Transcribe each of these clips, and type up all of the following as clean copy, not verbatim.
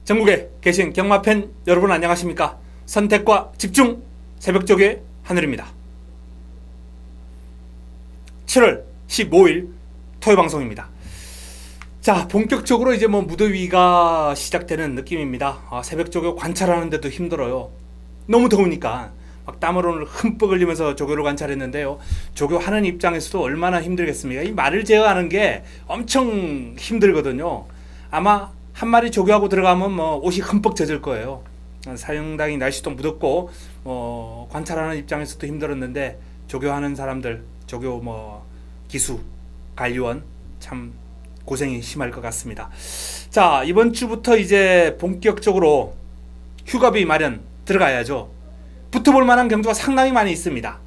전국에 계신 경마팬 여러분 안녕하십니까? 선택과 집중 새벽조교의 하늘입니다. 7월 15일 토요 방송입니다. 자, 본격적으로 이제 무더위가 시작되는 느낌입니다. 새벽조교 관찰하는데도 힘들어요. 너무 더우니까 막 땀을 흠뻑 흘리면서 조교를 관찰했는데요. 조교하는 입장에서도 얼마나 힘들겠습니까? 이 말을 제어하는 게 엄청 힘들거든요. 아마 한 마리 조교하고 들어가면 옷이 흠뻑 젖을 거예요. 상당히 날씨도 무덥고 관찰하는 입장에서도 힘들었는데 조교하는 사람들, 조교 기수, 관리원 참 고생이 심할 것 같습니다. 자, 이번 주부터 이제 본격적으로 휴가비 마련 들어가야죠. 붙어볼 만한 경주가 상당히 많이 있습니다.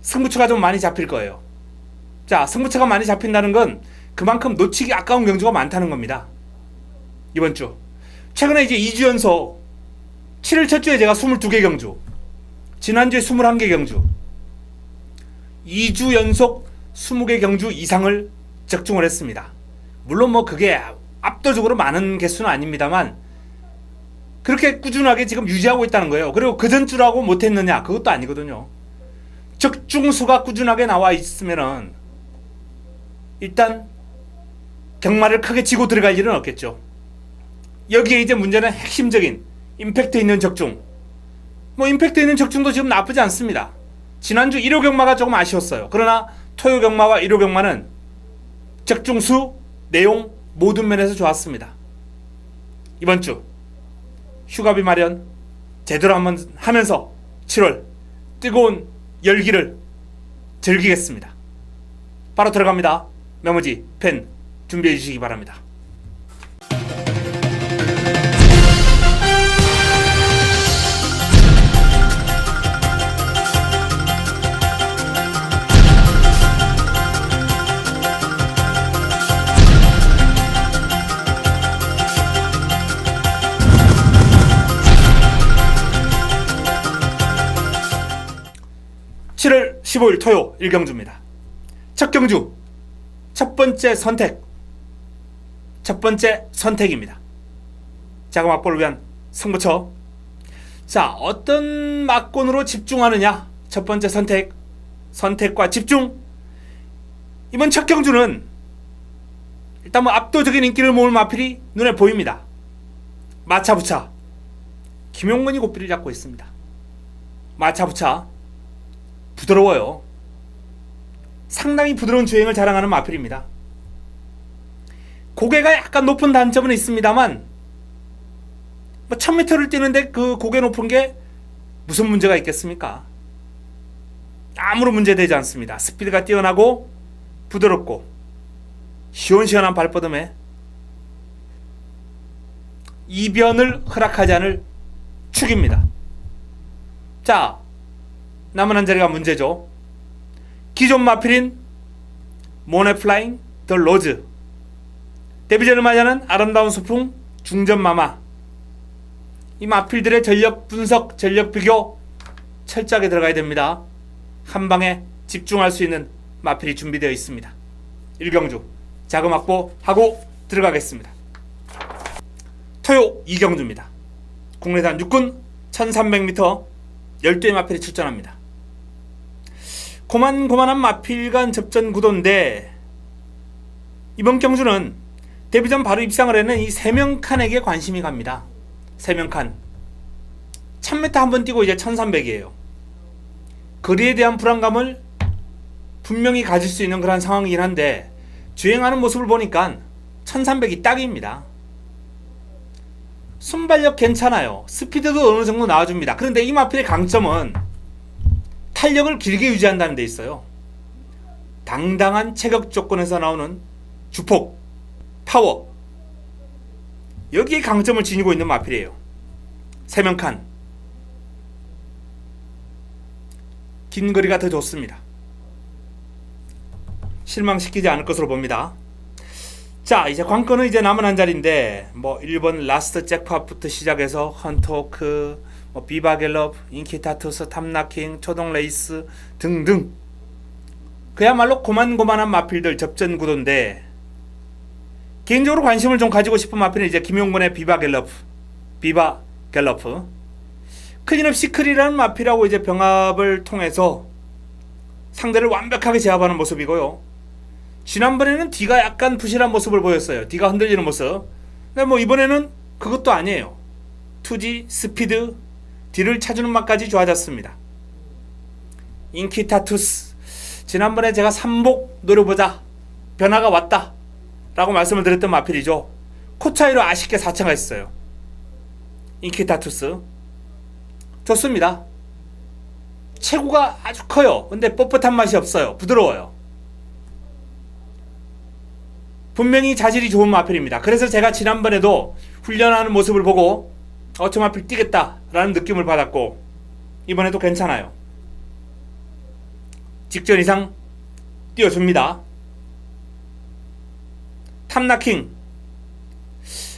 승부처가 좀 많이 잡힐 거예요. 자, 승부처가 많이 잡힌다는 건 그만큼 놓치기 아까운 경주가 많다는 겁니다. 이번 주 최근에 이제 2주 연속 7일 첫 주에 제가 22개 경주, 지난주에 21개 경주, 2주 연속 20개 경주 이상을 적중을 했습니다. 물론 그게 압도적으로 많은 개수는 아닙니다만 그렇게 꾸준하게 지금 유지하고 있다는 거예요. 그리고 그 전주라고 못했느냐, 그것도 아니거든요. 적중수가 꾸준하게 나와 있으면은 일단 경마를 크게 지고 들어갈 일은 없겠죠. 여기에 이제 문제는 핵심적인 임팩트 있는 적중. 임팩트 있는 적중도 지금 나쁘지 않습니다. 지난주 일요 경마가 조금 아쉬웠어요. 그러나 토요 경마와 일요 경마는 적중수, 내용 모든 면에서 좋았습니다. 이번 주 휴가비 마련 제대로 한번 하면서 7월 뜨거운 열기를 즐기겠습니다. 바로 들어갑니다. 메모지, 펜 준비해 주시기 바랍니다. (7월 15일) 토요 1경주입니다. 첫 경주 첫 번째 선택입니다. 자가 막보를 위한 승부처. 자, 어떤 막권으로 집중하느냐. 첫 번째 선택과 집중. 이번 첫 경주는 일단 압도적인 인기를 모을 마필이 눈에 보입니다. 마차부차 김용문이 고삐를 잡고 있습니다. 마차부차 부드러워요. 상당히 부드러운 주행을 자랑하는 마필입니다. 고개가 약간 높은 단점은 있습니다만 1000m를 뛰는데 그 고개 높은 게 무슨 문제가 있겠습니까? 아무런 문제되지 않습니다. 스피드가 뛰어나고 부드럽고 시원시원한 발버듬에 이변을 허락하지 않을 축입니다. 자, 남은 한 자리가 문제죠. 기존 마필인 모네플라잉 더 로즈, 데뷔전을 맞이하는 아름다운 소풍 중전마마. 이 마필들의 전력 분석, 전력 비교 철저하게 들어가야 됩니다. 한 방에 집중할 수 있는 마필이 준비되어 있습니다. 1경주 자금 확보하고 들어가겠습니다. 토요 2경주입니다. 국내산 육군 1300m 12의 마필이 출전합니다. 고만고만한 마필 간 접전 구도인데 이번 경주는 데뷔전 바로 입상을 했는 이 세명칸에게 관심이 갑니다. 세명칸 1000m 한번 뛰고 이제 1300이에요. 거리에 대한 불안감을 분명히 가질 수 있는 그런 상황이긴 한데 주행하는 모습을 보니까 1300이 딱입니다. 순발력 괜찮아요. 스피드도 어느 정도 나와줍니다. 그런데 이 마필의 강점은 탄력을 길게 유지한다는 데 있어요. 당당한 체격 조건에서 나오는 주폭, 파워, 여기에 강점을 지니고 있는 마필이에요. 세명칸 긴 거리가 더 좋습니다. 실망시키지 않을 것으로 봅니다. 자, 이제 관건은 이제 남은 한 자리인데 1번 라스트 잭팟부터 시작해서 헌터워크, 비바갤럽, 인키타투스, 탐나킹, 초동레이스 등등 그야말로 고만고만한 마필들 접전 구도인데 개인적으로 관심을 좀 가지고 싶은 마필은 이제 김용곤의 비바 갤러프. 클린업 시클이라는 마필하고 이제 병합을 통해서 상대를 완벽하게 제압하는 모습이고요. 지난번에는 D가 약간 부실한 모습을 보였어요. D가 흔들리는 모습. 근데 뭐 이번에는 그것도 아니에요. 투지, 스피드, D를 차주는 맛까지 좋아졌습니다. 인키타투스. 지난번에 제가 삼복 노려보자. 변화가 왔다. 라고 말씀을 드렸던 마필이죠. 코 차이로 아쉽게 4차가 했어요. 인키타투스. 좋습니다. 체구가 아주 커요. 근데 뻣뻣한 맛이 없어요. 부드러워요. 분명히 자질이 좋은 마필입니다. 그래서 제가 지난번에도 훈련하는 모습을 보고 저 마필 뛰겠다 라는 느낌을 받았고, 이번에도 괜찮아요. 직전 이상 띄워줍니다. 탐나킹.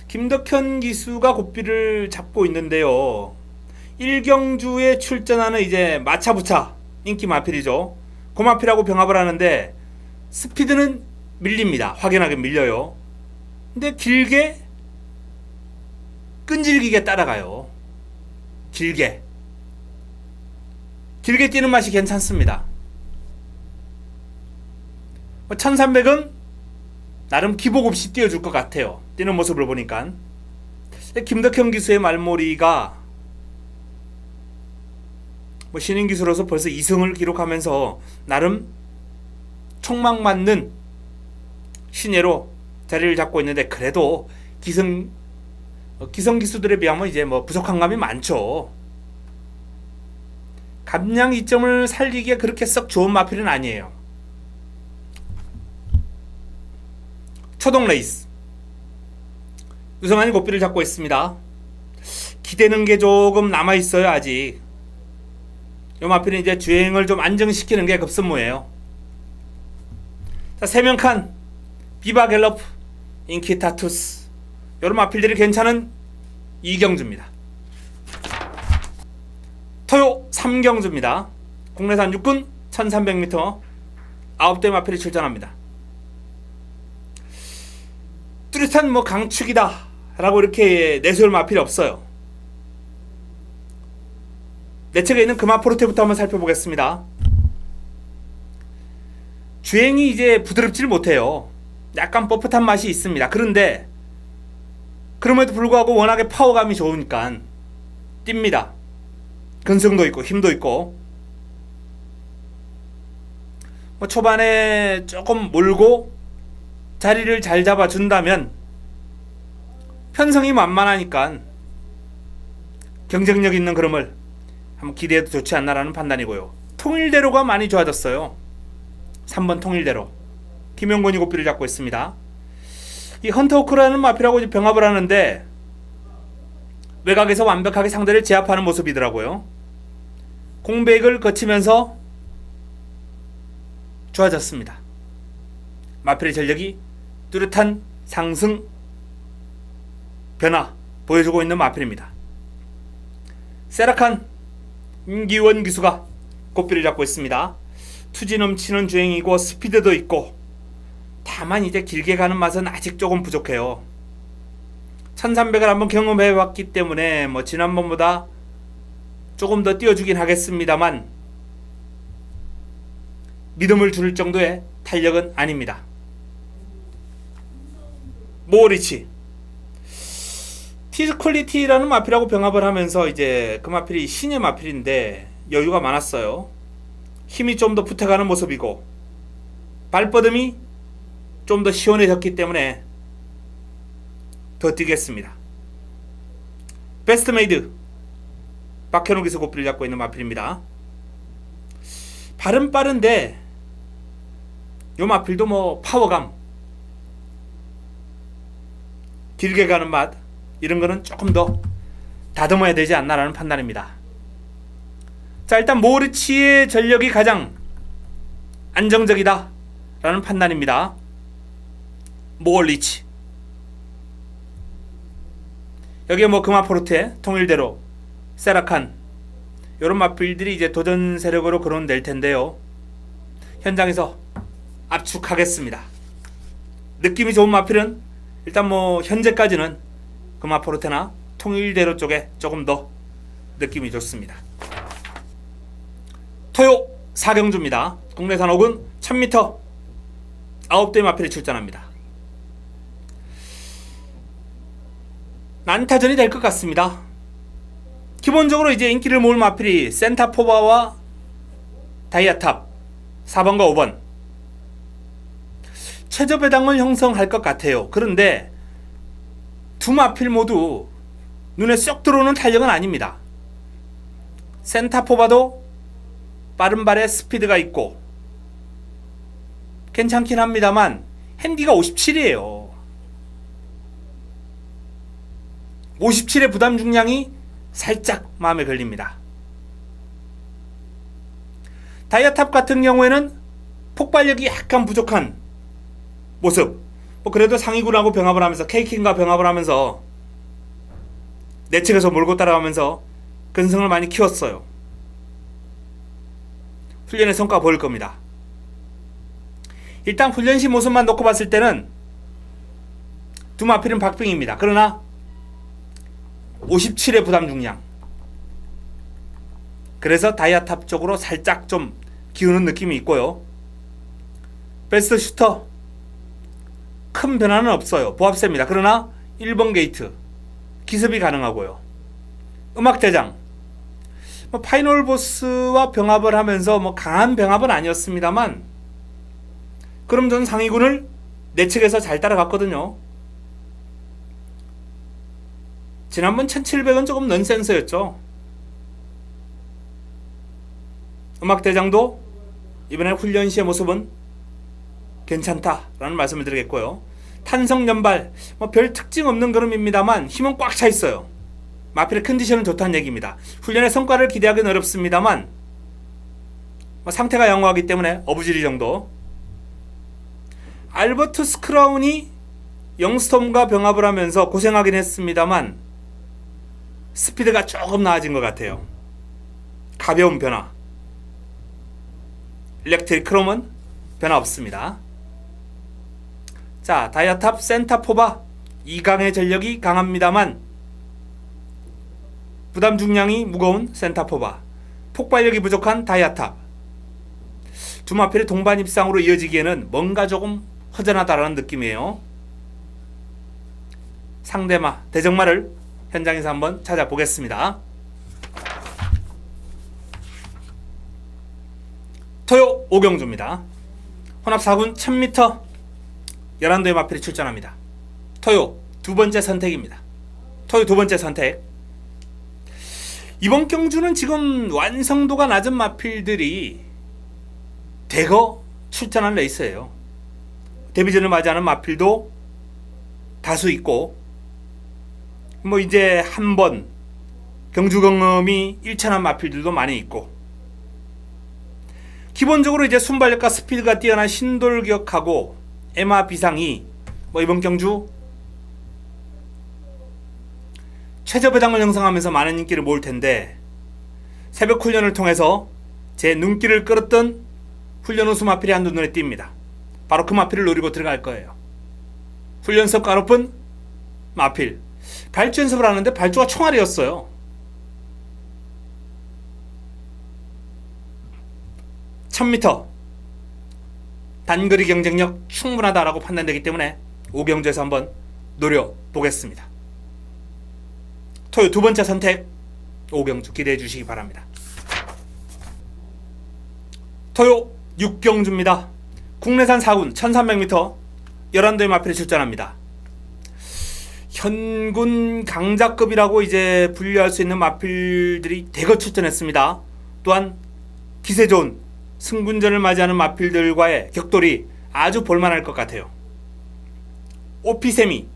김덕현 기수가 고삐를 잡고 있는데요. 1경주에 출전하는 이제 마차부차 인기 마필이죠. 그 마필하고 병합을 하는데 스피드는 밀립니다. 확연하게 밀려요. 근데 길게 끈질기게 따라가요. 길게 뛰는 맛이 괜찮습니다. 1300은 나름 기복 없이 뛰어줄 것 같아요. 뛰는 모습을 보니까. 김덕현 기수의 말머리가 신인 기수로서 벌써 2승을 기록하면서 나름 촉막 맞는 신예로 자리를 잡고 있는데, 그래도 기성 기수들에 비하면 이제 뭐 부족한 감이 많죠. 감량 이점을 살리기에 그렇게 썩 좋은 마필은 아니에요. 초동 레이스. 유성환이 고삐를 잡고 있습니다. 기대는 게 조금 남아있어요. 아직 이 마필은 이제 주행을 좀 안정시키는 게 급선무예요. 자, 3명 칸 비바 갤러프, 인키타투스, 이런 마필들이 괜찮은 2경주입니다. 토요 3경주입니다. 국내산 육군 1300m 9대 마필이 출전합니다. 뚜렷한 뭐 강축이다 라고 이렇게 내세울 마필이 없어요. 내측에 있는 금화포르테부터 한번 살펴보겠습니다. 주행이 이제 부드럽지를 못해요. 약간 뻣뻣한 맛이 있습니다. 그런데 그럼에도 불구하고 워낙에 파워감이 좋으니까 뜁니다. 근성도 있고 힘도 있고. 뭐 초반에 조금 몰고 자리를 잘 잡아준다면 편성이 만만하니까 경쟁력 있는 그림을 한번 기대해도 좋지 않나라는 판단이고요. 통일대로가 많이 좋아졌어요. 3번 통일대로. 김용곤이 고삐를 잡고 있습니다. 이 헌터호크라는 마필하고 병합을 하는데 외곽에서 완벽하게 상대를 제압하는 모습이더라고요. 공백을 거치면서 좋아졌습니다. 마필의 전력이 뚜렷한 상승 변화 보여주고 있는 마필입니다. 세라칸 임기원 기수가 고삐를 잡고 있습니다. 투지 넘치는 주행이고 스피드도 있고, 다만 이제 길게 가는 맛은 아직 조금 부족해요. 1300을 한번 경험해 봤기 때문에 뭐 지난번보다 조금 더 띄워주긴 하겠습니다만 믿음을 줄 정도의 탄력은 아닙니다. 모리치. 티즈 퀄리티라는 마필하고 병합을 하면서 이제 그 마필이 신의 마필인데 여유가 많았어요. 힘이 좀 더 붙어가는 모습이고 발뻗음이 좀 더 시원해졌기 때문에 더 뛰겠습니다. 베스트메이드 박현우 기수 고삐를 잡고 있는 마필입니다. 발은 빠른데 요 마필도 뭐 파워감, 길게 가는 맛, 이런 거는 조금 더 다듬어야 되지 않나라는 판단입니다. 자, 일단 모르치의 전력이 가장 안정적이다 라는 판단입니다. 모리치. 여기에 뭐 금화포르테, 통일대로, 세라칸, 이런 마필들이 이제 도전 세력으로 거론될 텐데요. 현장에서 압축하겠습니다. 느낌이 좋은 마필은 일단 뭐 현재까지는 금화포르테나 통일대로 쪽에 조금 더 느낌이 좋습니다. 토요 4경주입니다. 국내산 옥은 1000m 9대의 마필이 출전합니다. 난타전이 될 것 같습니다. 기본적으로 이제 인기를 모을 마필이 센타포바와 다이아탑 4번과 5번 최저 배당을 형성할 것 같아요. 그런데 두 마필 모두 눈에 쏙 들어오는 탄력은 아닙니다. 센타포바도 빠른 발에 스피드가 있고 괜찮긴 합니다만 핸디가 57이에요. 57의 부담 중량이 살짝 마음에 걸립니다. 다이아탑 같은 경우에는 폭발력이 약간 부족한 모습. 뭐 그래도 상위군하고 병합을 하면서 케이킹과 병합을 하면서 내측에서 몰고 따라가면서 근성을 많이 키웠어요. 훈련의 성과 보일 겁니다. 일단 훈련시 모습만 놓고 봤을 때는 두 마필은 박빙입니다. 그러나 57의 부담 중량. 그래서 다이아탑 쪽으로 살짝 좀 기우는 느낌이 있고요. 베스트 슈터 큰 변화는 없어요. 보합세입니다. 그러나 1번 게이트 기습이 가능하고요. 음악대장 파이널 보스와 병합을 하면서 뭐 강한 병합은 아니었습니다만 그럼 전 상위군을 내측에서 잘 따라갔거든요. 지난번 1700은 조금 넌센스였죠. 음악대장도 이번에 훈련 시의 모습은 괜찮다라는 말씀을 드리겠고요. 탄성연발 별 특징 없는 걸음입니다만 힘은 꽉 차 있어요. 마필의 컨디션은 좋다는 얘기입니다. 훈련의 성과를 기대하기는 어렵습니다만 상태가 양호하기 때문에 어부지리 정도. 알버투스 크라운이 영스톰과 병합을 하면서 고생하긴 했습니다만 스피드가 조금 나아진 것 같아요. 가벼운 변화. 일렉트릭 크롬은 변화 없습니다. 자, 다이아탑 센타포바 2강의 전력이 강합니다만 부담 중량이 무거운 센타포바, 폭발력이 부족한 다이아탑. 두 마필의 동반 입상으로 이어지기에는 뭔가 조금 허전하다라는 느낌이에요. 상대마, 대적마를 현장에서 한번 찾아보겠습니다. 토요 5경주입니다. 혼합 4군 1000m 11도의 마필이 출전합니다. 토요 두 번째 선택입니다. 토요 두 번째 선택. 이번 경주는 지금 완성도가 낮은 마필들이 대거 출전한 레이스예요. 데뷔전을 맞이하는 마필도 다수 있고 뭐 이제 한 번 경주 경험이 일천한 마필들도 많이 있고 기본적으로 이제 순발력과 스피드가 뛰어난 신돌격하고 에마 비상이 뭐 이번 경주 최저 배당을 형성하면서 많은 인기를 모을 텐데 새벽 훈련을 통해서 제 눈길을 끌었던 훈련 우수 마필이 한두 눈에 띕니다. 바로 그 마필을 노리고 들어갈 거예요. 훈련 성과 높은 마필. 발주 연습을 하는데 발주가 총알이었어요. (1000m) 단거리 경쟁력 충분하다라고 판단되기 때문에 5경주에서 한번 노려보겠습니다. 토요 두 번째 선택 5경주 기대해 주시기 바랍니다. 토요 6경주입니다. 국내산 4군 1300m 11도의 마필이 출전합니다. 현군 강자급이라고 이제 분류할 수 있는 마필들이 대거 출전했습니다. 또한 기세 좋은 승군전을 맞이하는 마필들과의 격돌이 아주 볼만할 것 같아요. 오피세미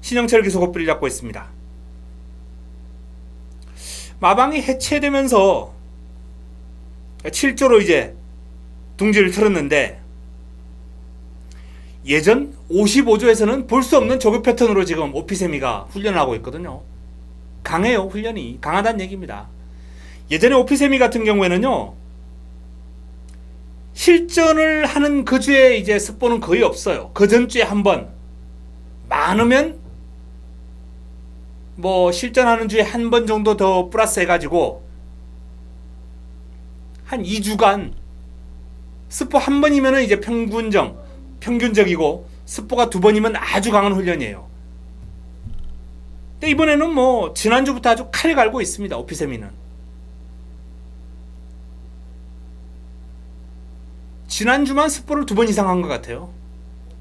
신영철 기수가 뿌리 잡고 있습니다. 마방이 해체되면서 7조로 이제 둥지를 틀었는데 예전 55조에서는 볼 수 없는 조교 패턴으로 지금 오피세미가 훈련하고 있거든요. 강해요. 훈련이 강하다는 얘기입니다. 예전에 오피세미 같은 경우에는요 실전을 하는 그 주에 이제 습보는 거의 없어요. 그 전주에 한번 많으면 뭐 실전하는 주에 한 번 정도 더 플러스 해가지고 한 2주간 스포 한 번이면 이제 평균적이고 스포가 두 번이면 아주 강한 훈련이에요. 근데 이번에는 뭐 지난주부터 아주 칼 갈고 있습니다. 오피세미는 지난주만 스포를 두 번 이상 한 것 같아요.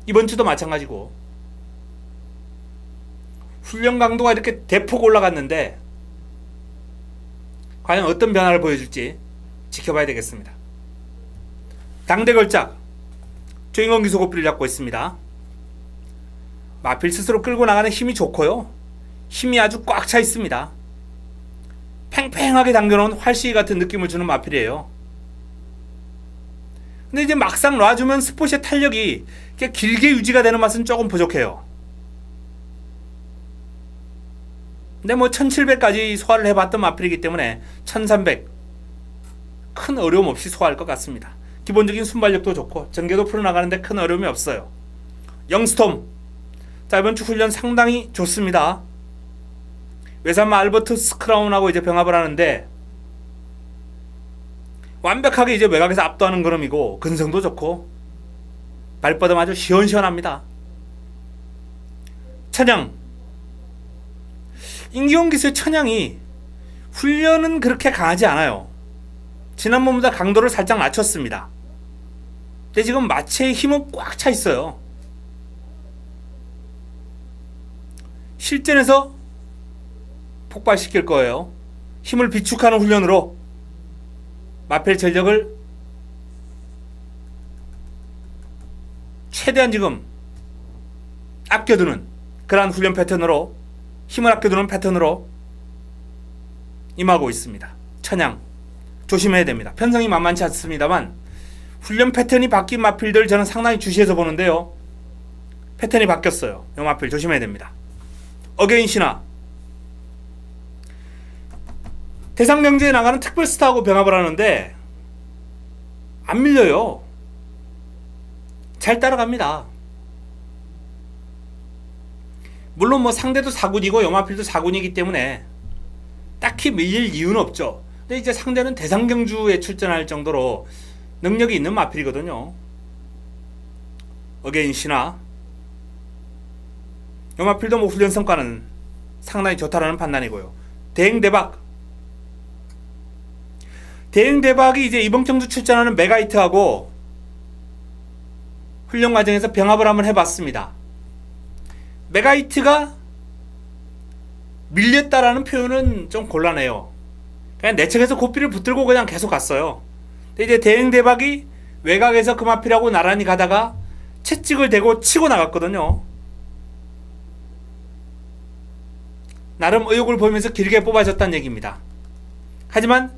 이번 주도 마찬가지고 훈련 강도가 이렇게 대폭 올라갔는데 과연 어떤 변화를 보여줄지 지켜봐야 되겠습니다. 당대 걸작 주인공 기소 고삐를 잡고 있습니다. 마필 스스로 끌고 나가는 힘이 좋고요. 힘이 아주 꽉 차 있습니다. 팽팽하게 당겨놓은 활시기 같은 느낌을 주는 마필이에요. 근데 이제 막상 놔주면 스포츠의 탄력이 길게 유지가 되는 맛은 조금 부족해요. 근데 뭐 1700까지 소화를 해봤던 마필이기 때문에 1300 큰 어려움 없이 소화할 것 같습니다. 기본적인 순발력도 좋고 전개도 풀어나가는데 큰 어려움이 없어요. 영스톰, 자 이번 주 훈련 상당히 좋습니다. 외삼마 알버투스 크라운하고 이제 병합을 하는데 완벽하게 이제 외곽에서 압도하는 걸음이고 근성도 좋고 발뻗음 아주 시원시원합니다. 천양, 임기용 기수의 천양이 훈련은 그렇게 강하지 않아요. 지난번보다 강도를 살짝 낮췄습니다. 근데 지금 마체의 힘은 꽉 차 있어요. 실전에서 폭발시킬 거예요. 힘을 비축하는 훈련으로 마필 전력을 최대한 지금 아껴두는 그러한 훈련 패턴으로 힘을 아껴두는 패턴으로 임하고 있습니다. 천양 조심해야 됩니다. 편성이 만만치 않습니다만 훈련 패턴이 바뀐 마필들 저는 상당히 주시해서 보는데요. 패턴이 바뀌었어요. 이 마필 조심해야 됩니다. 어게인 신화, 대상경제에 나가는 특별스타하고 병합을 하는데 안 밀려요. 잘 따라갑니다. 물론 뭐 상대도 4군이고 염화필도 4군이기 때문에 딱히 밀릴 이유는 없죠. 근데 이제 상대는 대상경주에 출전할 정도로 능력이 있는 마필이거든요. 어게인 신화, 염화필도 뭐 훈련 성과는 상당히 좋다라는 판단이고요. 대행대박, 대행대박이 이제 이번 경주 출전하는 메가이트하고 훈련 과정에서 병합을 한번 해봤습니다. 메가이트가 밀렸다라는 표현은 좀 곤란해요. 그냥 내측에서 고삐를 붙들고 그냥 계속 갔어요. 근데 이제 대행대박이 외곽에서 그 마필하고 나란히 가다가 채찍을 대고 치고 나갔거든요. 나름 의욕을 보이면서 길게 뽑아줬다는 얘기입니다. 하지만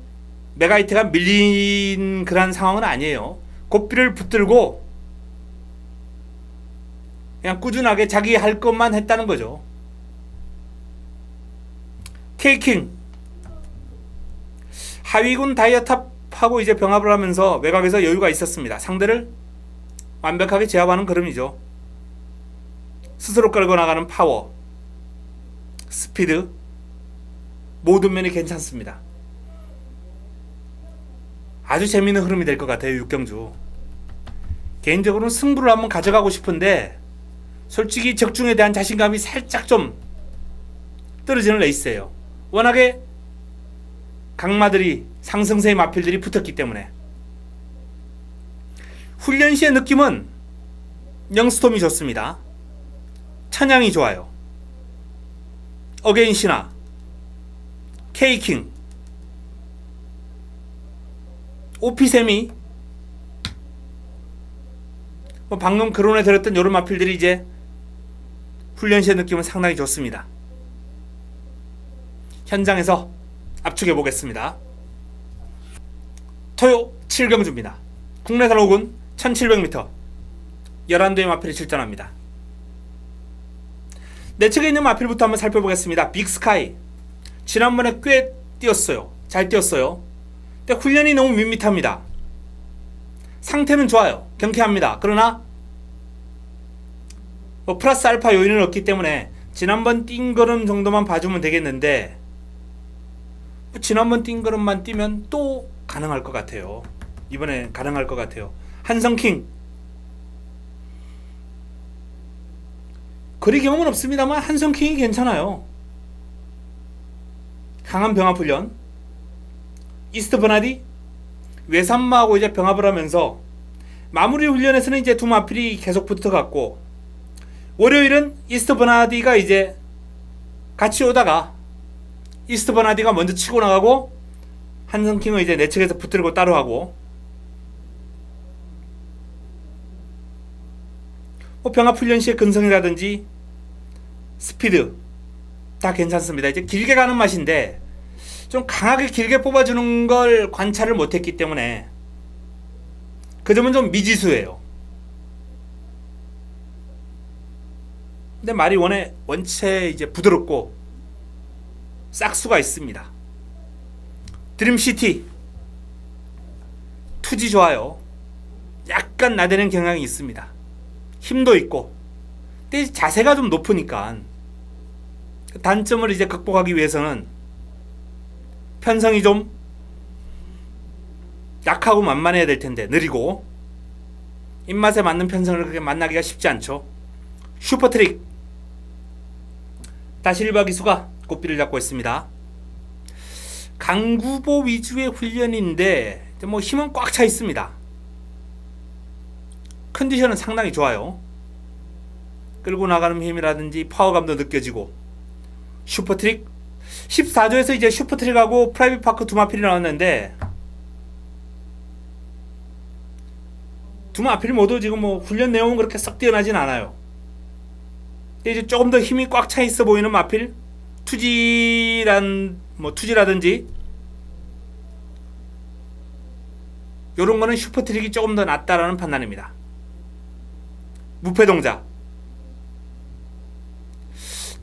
메가이트가 밀린 그런 상황은 아니에요. 고삐를 붙들고 그냥 꾸준하게 자기 할 것만 했다는 거죠. 케이킹, 하위군 다이아탑하고 이제 병합을 하면서 외곽에서 여유가 있었습니다. 상대를 완벽하게 제압하는 그림이죠. 스스로 끌고 나가는 파워, 스피드, 모든 면이 괜찮습니다. 아주 재미있는 흐름이 될 것 같아요. 6경주 개인적으로는 승부를 한번 가져가고 싶은데 솔직히 적중에 대한 자신감이 살짝 좀 떨어지는 레이스예요. 워낙에 강마들이 상승세의 마필들이 붙었기 때문에. 훈련 시의 느낌은 영스톰이 좋습니다. 천양이 좋아요. 어게인 신화, 케이킹, 오피세미, 방금 거론해 드렸던 요런 마필들이 이제 훈련 시의 느낌은 상당히 좋습니다. 현장에서 압축해 보겠습니다. 토요 7경주입니다. 국내산 5군 1700m 11대의 마필이 출전합니다. 내측에 있는 마필부터 한번 살펴보겠습니다. 빅스카이, 지난번에 꽤 뛰었어요. 잘 뛰었어요. 근데 훈련이 너무 밋밋합니다. 상태는 좋아요. 경쾌합니다. 그러나 뭐 플러스 알파 요인은 없기 때문에 지난번 뛴 걸음 정도만 봐주면 되겠는데 뭐 지난번 뛴 걸음만 뛰면 또 가능할 것 같아요. 이번에 가능할 것 같아요. 한성킹 거리 경험은 없습니다만 한성킹이 괜찮아요. 강한 병합훈련 이스트 버나디 외삼마하고 이제 병합을 하면서 마무리 훈련에서는 이제 두 마필이 계속 붙어갔고 월요일은 이스트 버나디가 이제 같이 오다가 이스트 버나디가 먼저 치고 나가고 한성킹은 이제 내측에서 붙들고 따로 하고 뭐 병합훈련 시의 근성이라든지 스피드 다 괜찮습니다. 이제 길게 가는 맛인데 좀 강하게 길게 뽑아주는 걸 관찰을 못했기 때문에 그 점은 좀 미지수예요. 근데 말이 원체 이제 부드럽고 싹수가 있습니다. 드림시티 투지 좋아요. 약간 나대는 경향이 있습니다. 힘도 있고 근데 자세가 좀 높으니까 단점을 이제 극복하기 위해서는 편성이 좀 약하고 만만해야 될 텐데 느리고 입맛에 맞는 편성을 그렇게 만나기가 쉽지 않죠. 슈퍼트릭 다시 1박 2수가 꽃비를 잡고 있습니다. 강구보 위주의 훈련인데 뭐 힘은 꽉 차 있습니다. 컨디션은 상당히 좋아요. 끌고 나가는 힘이라든지 파워감도 느껴지고 슈퍼트릭 14조에서 이제 슈퍼트릭하고 프라이빗 파크 두 마필이 나왔는데 두 마필 모두 지금 뭐 훈련 내용은 그렇게 썩 뛰어나진 않아요. 근데 이제 조금 더 힘이 꽉 차 있어 보이는 마필 투지라든지 요런 거는 슈퍼트릭이 조금 더 낫다라는 판단입니다. 무패 동작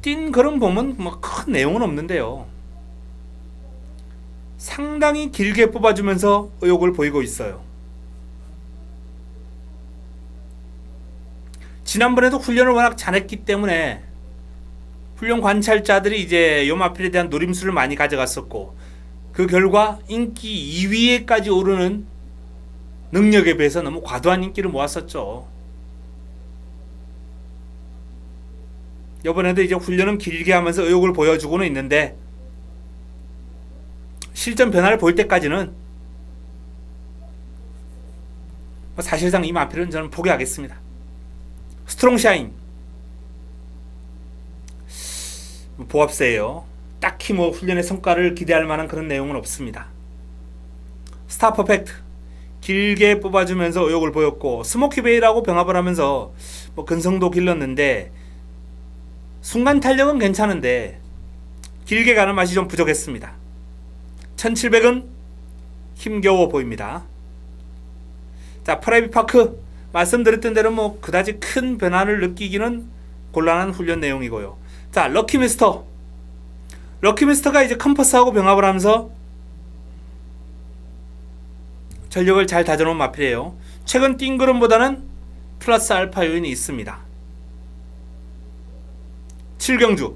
뛴 걸음 보면 뭐 큰 내용은 없는데요. 상당히 길게 뽑아주면서 의욕을 보이고 있어요. 지난번에도 훈련을 워낙 잘했기 때문에 훈련 관찰자들이 이제 요 마필에 대한 노림수를 많이 가져갔었고 그 결과 인기 2위에까지 오르는 능력에 비해서 너무 과도한 인기를 모았었죠. 이번에도 이제 훈련은 길게 하면서 의욕을 보여주고는 있는데 실전 변화를 볼 때까지는 사실상 이 마필은 저는 포기하겠습니다. 스트롱샤인 보합세예요. 딱히 뭐 훈련의 성과를 기대할 만한 그런 내용은 없습니다. 스타 퍼펙트 길게 뽑아주면서 의욕을 보였고 스모키베이라고 병합을 하면서 뭐 근성도 길렀는데 순간 탄력은 괜찮은데 길게 가는 맛이 좀 부족했습니다. 1700은 힘겨워 보입니다. 자, 프라이빗 파크 말씀드렸던 대로 뭐 그다지 큰 변화를 느끼기는 곤란한 훈련 내용이고요. 자, 럭키미스터가 이제 컴퍼스하고 병합을 하면서 전력을 잘 다져놓은 마필이에요. 최근 뛴 걸음보다는 플러스 알파 요인이 있습니다. 7경주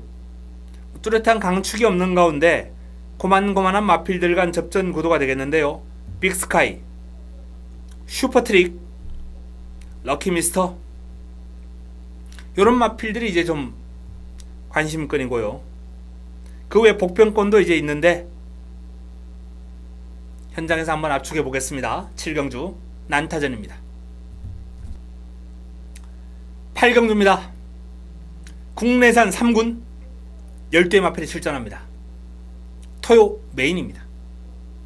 뚜렷한 강축이 없는 가운데 고만고만한 마필들 간 접전 구도가 되겠는데요. 빅스카이, 슈퍼트릭, 럭키미스터 요런 마필들이 이제 좀 관심권이고요. 그 외 복병권도 이제 있는데 현장에서 한번 압축해 보겠습니다. 7경주 난타전입니다. 8경주입니다. 국내산 3군 12의 마필이 출전합니다. 토요 메인입니다.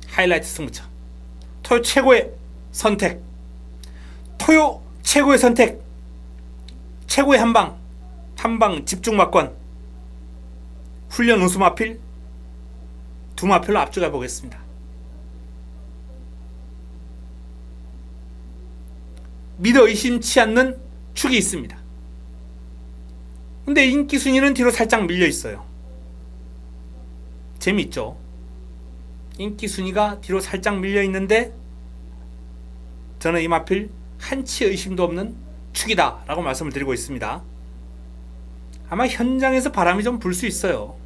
하이라이트 승부처. 토요 최고의 선택. 토요 최고의 선택. 최고의 한방. 한방 집중 막권. 훈련 우수 마필. 두 마필로 압축해 보겠습니다. 믿어 의심치 않는 축이 있습니다. 근데 인기 순위는 뒤로 살짝 밀려 있어요. 재미있죠? 인기 순위가 뒤로 살짝 밀려 있는데 저는 이 마필 한치 의심도 없는 축이다 라고 말씀을 드리고 있습니다. 아마 현장에서 바람이 좀 불 수 있어요.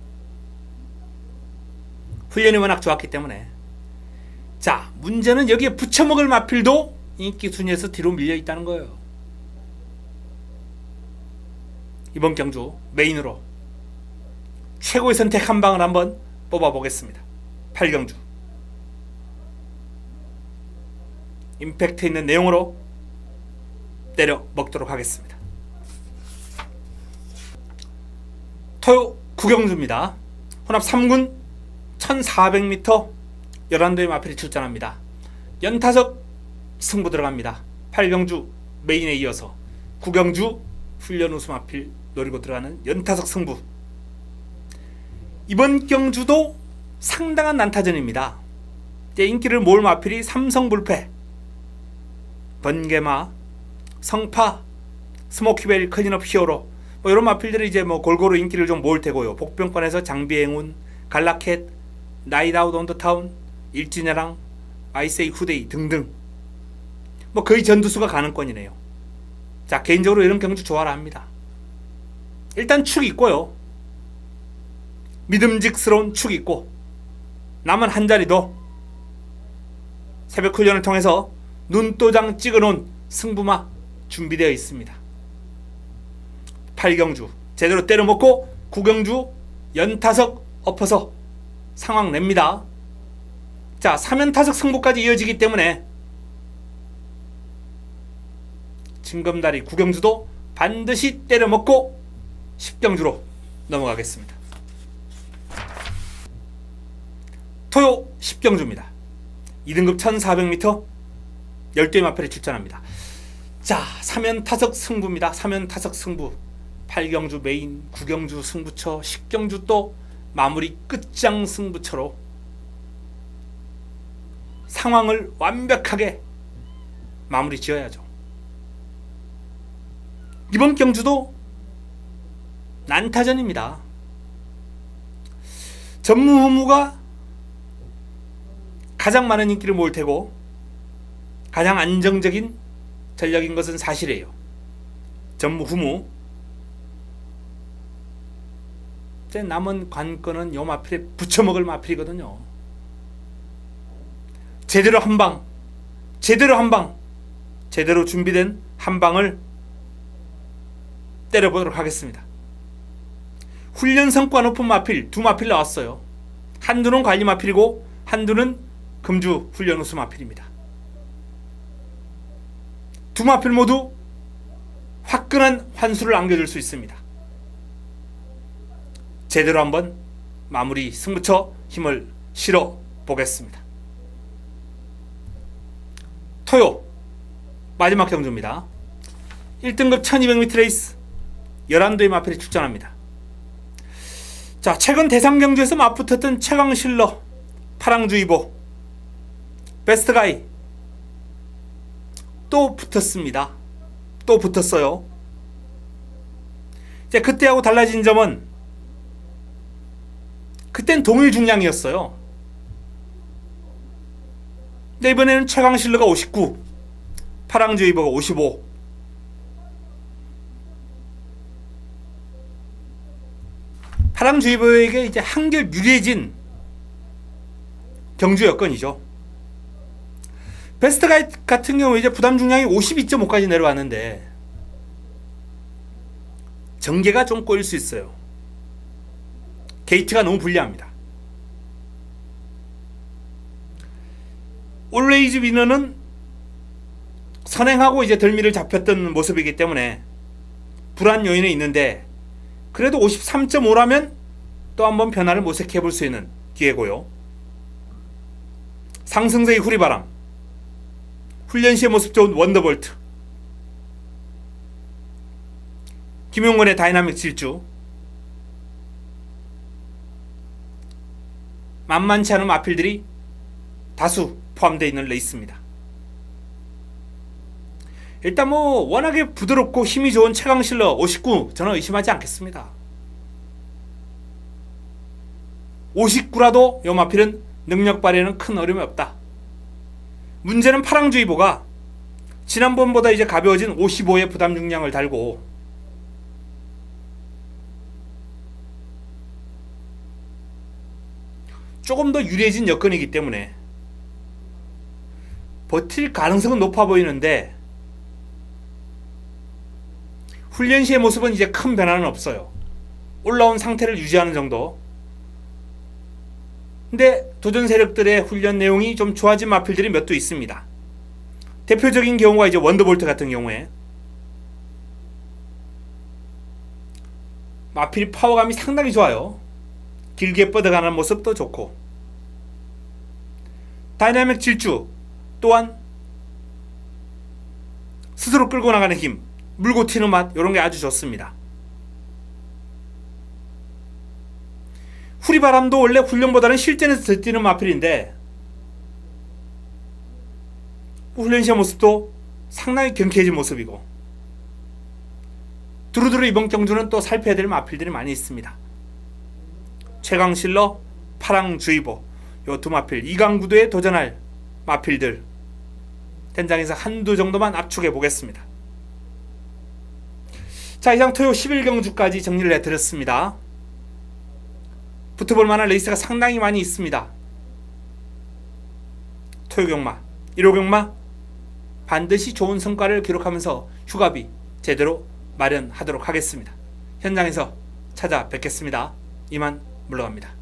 훈련이 워낙 좋았기 때문에. 자, 문제는 여기에 부쳐먹을 마필도 인기 순위에서 뒤로 밀려 있다는 거예요. 이번 경주 메인으로 최고의 선택 한 방을 한번 뽑아보겠습니다. 8경주 임팩트 있는 내용으로 때려 먹도록 하겠습니다. 토요 9경주입니다. 혼합 3군 1400m 11도의 마필이 출전합니다. 연타석 승부 들어갑니다. 8경주 메인에 이어서 9경주 훈련 우수 마필 노리고 들어가는 연타석 승부. 이번 경주도 상당한 난타전입니다. 인기를 모을 마필이 삼성불패, 번개마, 성파, 스모키벨, 클린업 히어로 이런 마필들이 이제 골고루 인기를 좀 모을 테고요. 복병권에서 장비행운, 갈라켓, 나이트아웃 온 더 타운, 일진야랑, 아이세이 후데이 등등 거의 전두수가 가능권이네요. 자, 개인적으로 이런 경주 좋아라 합니다. 일단 축 있고요. 믿음직스러운 축 있고 남은 한 자리 더 새벽 훈련을 통해서 눈도장 찍어놓은 승부마 준비되어 있습니다. 8경주 제대로 때려먹고 9경주 연타석 엎어서 상황 냅니다. 자, 3연타석 승부까지 이어지기 때문에 징검다리 9경주도 반드시 때려먹고 10경주로 넘어가겠습니다. 토요 10경주입니다. 2등급 1400m 12의 마필이 출전합니다. 자, 3연타석 승부입니다. 3연타석 승부. 8경주 메인, 9경주 승부처, 10경주 또 마무리 끝장 승부처로 상황을 완벽하게 마무리 지어야죠. 이번 경주도 난타전입니다. 전무후무가 가장 많은 인기를 모을 테고 가장 안정적인 전략인 것은 사실이에요. 전무후무. 이제 남은 관건은 요 마필에 붙여먹을 마필이거든요. 제대로 한방, 제대로 한방, 제대로 준비된 한방을 때려보도록 하겠습니다. 훈련 성과 높은 마필 두 마필 나왔어요. 한두는 관리 마필이고 한두는 금주 훈련 우수 마필입니다. 두 마필 모두 화끈한 환수를 안겨줄 수 있습니다. 제대로 한번 마무리 승부처 힘을 실어 보겠습니다. 토요 마지막 경주입니다. 1등급 1200m 레이스 11도의 마필이 출전합니다. 자, 최근 대상 경주에서 맞붙었던 최강실러, 파랑주의보, 베스트가이 또 붙었습니다. 또 붙었어요. 이제 그때하고 달라진 점은 그땐 동일 중량이었어요. 근데 이번에는 최강실러가 59, 파랑주의보가 55. 파랑주의보에게 이제 한결 유리해진 경주 여건이죠. 베스트가이 같은 경우 이제 부담 중량이 52.5까지 내려왔는데 전개가 좀 꼬일 수 있어요. 게이트가 너무 불리합니다. 올레이즈 위너는 선행하고 이제 덜미를 잡혔던 모습이기 때문에 불안 요인은 있는데 그래도 53.5라면 또 한번 변화를 모색해 볼 수 있는 기회고요. 상승세의 후리바람, 훈련 시의 모습 좋은 원더볼트, 김용건의 다이나믹 질주, 만만치 않은 마필들이 다수 포함되어 있는 레이스입니다. 일단 워낙에 부드럽고 힘이 좋은 최강실러 59 저는 의심하지 않겠습니다. 59라도 요 마필은 능력 발휘에는 큰 어려움이 없다. 문제는 파랑주의보가 지난번보다 이제 가벼워진 55의 부담 중량을 달고 조금 더 유리해진 여건이기 때문에 버틸 가능성은 높아 보이는데 훈련 시의 모습은 이제 큰 변화는 없어요. 올라온 상태를 유지하는 정도. 근데 도전 세력들의 훈련 내용이 좀 좋아진 마필들이 몇 도 있습니다. 대표적인 경우가 이제 원더볼트 같은 경우에 마필 파워감이 상당히 좋아요. 길게 뻗어가는 모습도 좋고, 다이나믹 질주 또한 스스로 끌고 나가는 힘, 물고 튀는 맛, 이런 게 아주 좋습니다. 후리바람도 원래 훈련보다는 실전에서 더 뛰는 마필인데 훈련 시의 모습도 상당히 경쾌해진 모습이고, 두루두루 이번 경주는 또 살펴야 될 마필들이 많이 있습니다. 최강실러, 파랑주의보, 요 두 마필, 이강구도에 도전할 마필들 현장에서 한두 정도만 압축해 보겠습니다. 자, 이상 토요 11경주까지 정리를 해드렸습니다. 붙어볼 만한 레이스가 상당히 많이 있습니다. 토요 경마, 1호 경마 반드시 좋은 성과를 기록하면서 휴가비 제대로 마련하도록 하겠습니다. 현장에서 찾아뵙겠습니다. 이만 물러갑니다.